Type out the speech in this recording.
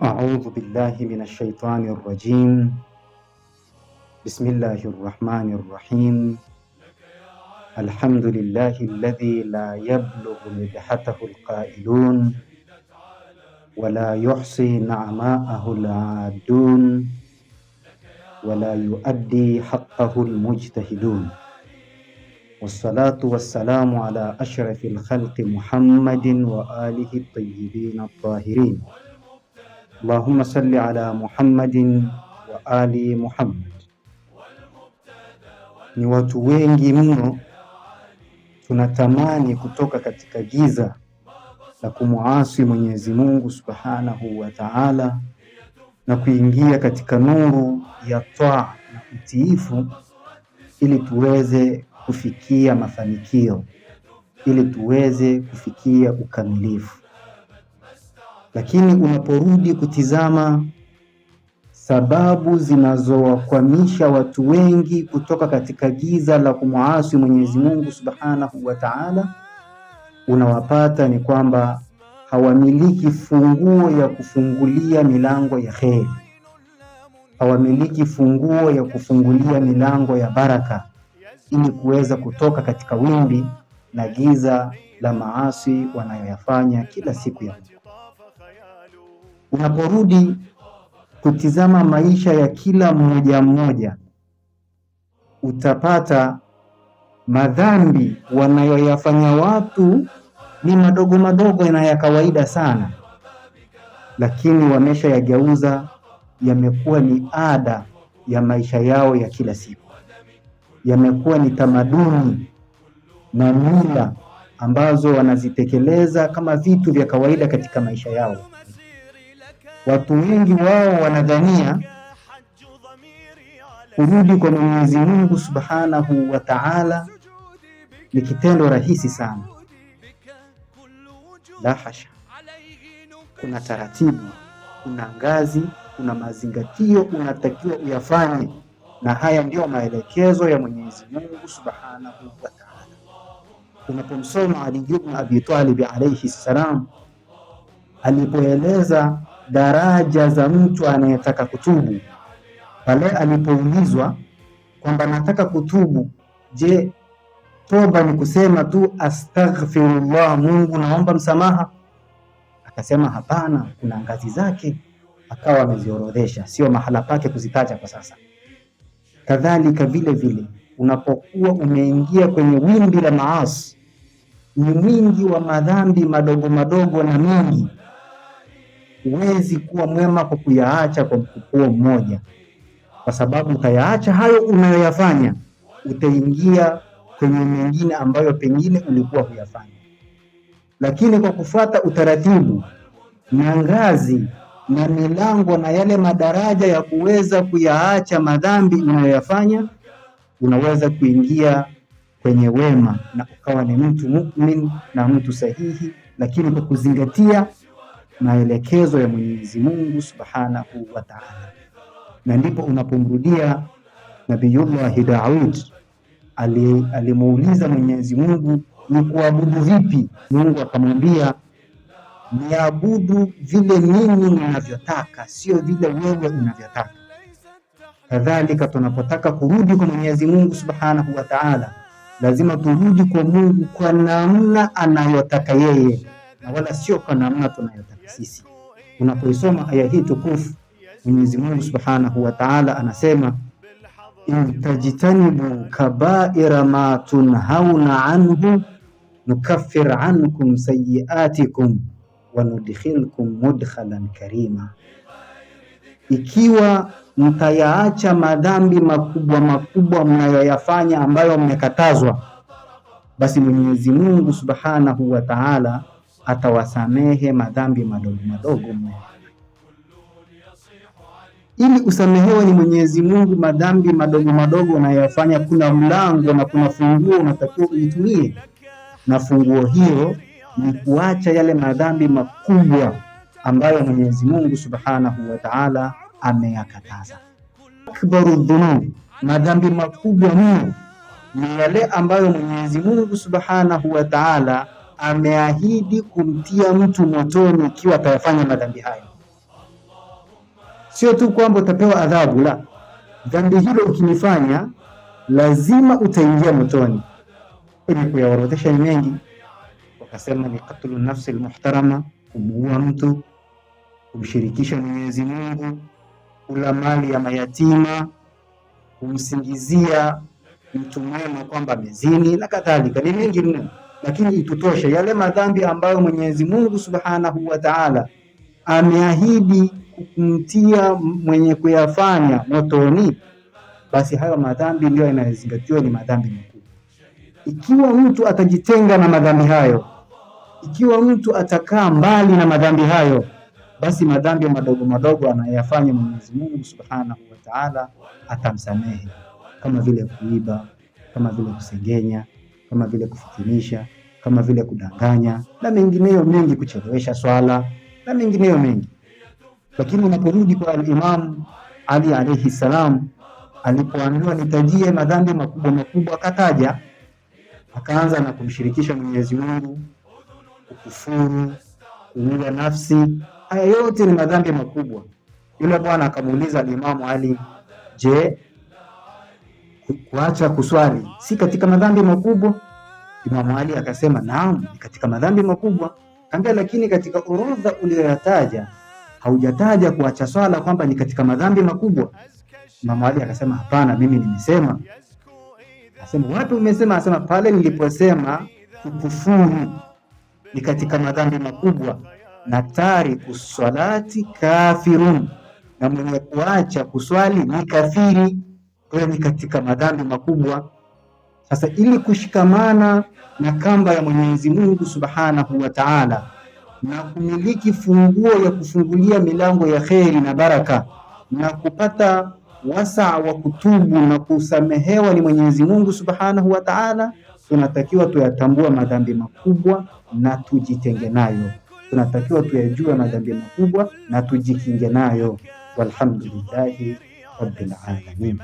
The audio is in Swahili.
أعوذ بالله من الشيطان الرجيم. بسم الله الرحمن الرحيم. الحمد لله الذي لا يبلغ مدحته القائلون ولا يحصي نعماءه العادون ولا يؤدي حقه المجتهدون، والصلاة والسلام على أشرف الخلق محمد وآله الطيبين الطاهرين. اللهم صل على Muhammadin wa ali Muhammad. Ni watu wengi mno tunatamani kutoka katika giza la kumuasi Mwenyezi Mungu Subhanahu wa Ta'ala na kuingia katika nuru ya taa na utiifu, ili tuweze kufikia mafanikio, ili tuweze kufikia ukamilifu. Lakini unaporudi kutizama sababu zinazowakwamisha watu wengi kutoka katika giza la kumuasi Mwenyezi Mungu Subhanahu wa Ta'ala, unawapata ni kwamba hawamiliki funguo ya kufungulia milango ya kheri, hawamiliki funguo ya kufungulia milango ya baraka, ili kuweza kutoka katika wimbi na giza la maasi wanayoyafanya kila siku ya Mungu. Unaporudi kutizama maisha ya kila mmoja mmoja, utapata madhambi wanayoyafanya watu ni madogo madogo na ya kawaida sana, lakini wameshayageuza yamekuwa ni ada ya maisha yao ya kila siku, yamekuwa ni tamaduni na mila ambazo wanazitekeleza kama vitu vya kawaida katika maisha yao. Watu wengi wao wanadhania kurudi kwa Mwenyezi Mungu Subhanahu wa Ta'ala ni kitendo rahisi sana. La hasha, kuna taratibu, kuna ngazi, kuna mazingatio unatakiwa uyafanye, na haya ndio maelekezo ya Mwenyezi Mungu Subhanahu wa Ta'ala. Unapomsoma Ali ibn Abi Talib alayhi salam alipoeleza daraja za mtu anayetaka kutubu, pale alipoulizwa kwamba nataka kutubu, je, toba ni kusema tu astaghfirullah, Mungu naomba msamaha? Akasema hapana, kuna ngazi zake, akawa ameziorodhesha, sio mahala pake kuzitaja kwa sasa. Kadhalika vile vile unapokuwa umeingia kwenye wimbi la maasi, ni mwingi wa madhambi madogo madogo na mengi, huwezi kuwa mwema kwa kuyaacha kwa mkupuo mmoja, kwa sababu utayaacha hayo unayoyafanya, utaingia kwenye mengine ambayo pengine ulikuwa huyafanya. Lakini kwa kufuata utaratibu na ngazi na milango na yale madaraja ya kuweza kuyaacha madhambi unayoyafanya, unaweza kuingia kwenye wema na ukawa ni mtu mu'min na mtu sahihi, lakini kwa kuzingatia maelekezo ya Mwenyezi Mungu Subhanahu wa Ta'ala. Na ndipo unapomrudia Nabiyullah Daud, alimuuliza Mwenyezi Mungu ni kuabudu vipi? Mungu akamwambia niabudu vile mimi ninavyotaka, sio vile wewe unavyotaka. Kadhalika tunapotaka kurudi kwa Mwenyezi Mungu Subhanahu wa Ta'ala, lazima turudi kwa Mungu kwa namna anayotaka yeye, na wala sio kwa namna tunayotaka sisi. Unapoisoma aya hii tukufu, Mwenyezi Mungu Subhanahu wa Ta'ala anasema in tajtanibu kabaira ma tunhauna anhu nukaffir ankum sayiatikum wa nudkhilkum mudkhalan karima, ikiwa mtayaacha madhambi makubwa makubwa mnayoyafanya ambayo mmekatazwa, basi Mwenyezi Mungu Subhanahu wa Ta'ala atawasamehe madhambi madogo madogo mno. Ili usamehewe ni Mwenyezi Mungu madhambi madogo madogo unayofanya, kuna mlango na kuna funguo unatakiwa uitumie, na funguo hiyo ni kuacha yale madhambi makubwa ambayo Mwenyezi Mungu Subhanahu wa Ta'ala ameyakataza. Akbaru dhunub, madhambi makubwa mno ni yale ambayo Mwenyezi Mungu Subhanahu wa Ta'ala ameahidi kumtia mtu motoni ikiwa atayafanya madhambi hayo. Sio tu kwamba utapewa adhabu, la, dhambi hilo ukilifanya lazima utaingia motoni. Ili kuyaorodhesha ni mengi, wakasema ni qatlu nafsi almuhtarama, kumuua mtu, kumshirikisha Mwenyezi Mungu, kula mali ya mayatima, kumsingizia mtu mwema kwamba amezini na kadhalika. Ni mengi mno, lakini itutoshe yale madhambi ambayo Mwenyezi Mungu Subhanahu wa Ta'ala ameahidi kumtia mwenye kuyafanya motoni, basi hayo madhambi ndio yanayozingatiwa ni madhambi makubwa. Ikiwa mtu atajitenga na madhambi hayo, ikiwa mtu atakaa mbali na madhambi hayo, basi madhambi madogo madogo anayafanya Mwenyezi Mungu Subhanahu wa Ta'ala atamsamehe, kama vile kuiba, kama vile kusengenya, kama vile kufitinisha, kama vile kudanganya na mengineyo mengi, kuchelewesha swala na mengineyo mengi. Lakini unaporudi kwa al-Imam Ali alayhi salam, alipoambiwa nitajie madhambi makubwa makubwa, akataja, akaanza na kumshirikisha Mwenyezi Mungu, kukufuru, kuua nafsi. Haya yote ni madhambi makubwa. Yule bwana akamuuliza al-Imam Ali, je, kuacha kuswali si katika madhambi makubwa? Imam Ali akasema naam, ni katika madhambi makubwa. Kaambia, lakini katika orodha uliyoyataja haujataja kuacha swala kwamba ni katika madhambi makubwa. Imam Ali akasema hapana, mimi nimesema. Akasema wapi umesema? Akasema pale niliposema kukufuru ni katika madhambi makubwa, na tariku salati kafirun, na mwenye kuacha kuswali ni kafiri. Kwa hiyo ni katika madhambi makubwa. Sasa ili kushikamana na kamba ya Mwenyezi Mungu Subhanahu wa Ta'ala na kumiliki funguo ya kufungulia milango ya kheri na baraka na kupata wasaa wa kutubu na kusamehewa ni Mwenyezi Mungu Subhanahu wa Ta'ala, tunatakiwa tuyatambua madhambi makubwa na tujitenge nayo. Tunatakiwa tuyajue madhambi makubwa na tujikinge nayo. Walhamdulillahi rabbil alamin.